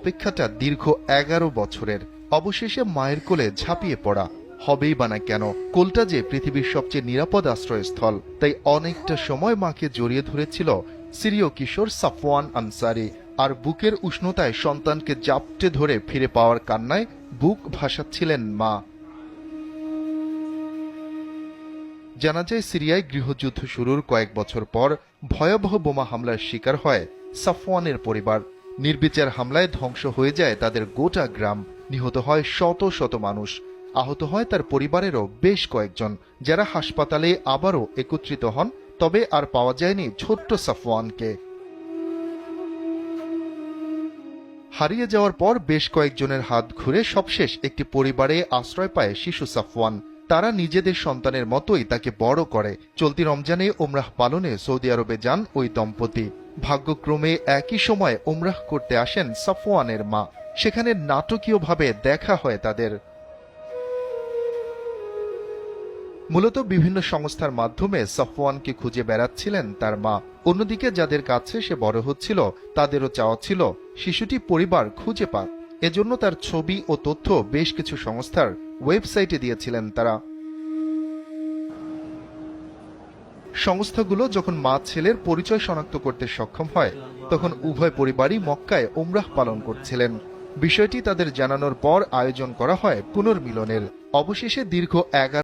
অপেক্ষাটা দীর্ঘ 11 বছরের। অবশেষে মায়ের কোলে ঝাঁপিয়ে পড়া, হবেই বা না কেন, কোলটা যে পৃথিবীর সবচেয়ে নিরাপদ আশ্রয়স্থল, তাই অনেকটা সময় মাকে জড়িয়ে ধরেছিল সিরীয় কিশোর সাফওয়ান আনসারী। আর বুকের উষ্ণতায় সন্তানকে জাপটে ধরে ফিরে পাওয়ার কান্নায় বুক ভাসাচ্ছিলেন মা। জানা যায়, সিরিয়ায় গৃহযুদ্ধ শুরুর কয়েক বছর পর ভয়াবহ বোমা হামলার শিকার হয় সাফওয়ানের পরিবার। নির্বিচার হামলায় ধ্বংস হয়ে যায় তাদের গোটা গ্রাম, নিহত হয় শত শত মানুষ, আহত হয় তার পরিবারেরও বেশ কয়েকজন, যারা হাসপাতালে আবারও একত্রিত হন। তবে আর পাওয়া যায়নি ছোট্ট সাফওয়ানকে। হারিয়ে যাওয়ার পর বেশ কয়েকজনের হাত ঘুরে সবশেষ একটি পরিবারে আশ্রয় পায় শিশু সাফওয়ান। তারা নিজেদের সন্তানের মতোই তাকে বড় করে। চলতি রমজানে উমরাহ পালনে সৌদি আরবে যান ওই দম্পতি। ভাগ্যক্রমে একই সময় উমরাহ করতে আসেন সাফওয়ানের মা। সেখানে নাটকীয়ভাবে দেখা হয় তাদের। মূলত বিভিন্ন সংস্থার মাধ্যমে সাফওয়ানকে খুঁজে বেড়াচ্ছিলেন তার মা। অন্যদিকে যাদের কাছে সে বড় হচ্ছিল, তাদেরও চাওয়া ছিল শিশুটি পরিবার খুঁজে পাক। এজন্য তার ছবি ও তথ্য বেশ কিছু সংস্থার ওয়েবসাইটে দিয়েছিলেন তারা। সংস্থাগুলো যখন মা ছেলের পরিচয় শনাক্ত করতে সক্ষম হয়, তখন উভয় পরিবারই মক্কায় উমরাহ পালন করছিলেন। বিষয়টি তাদের জানানোর পর আয়োজন করা হয় পুনর্মিলনের। অবশেষে দীর্ঘ 11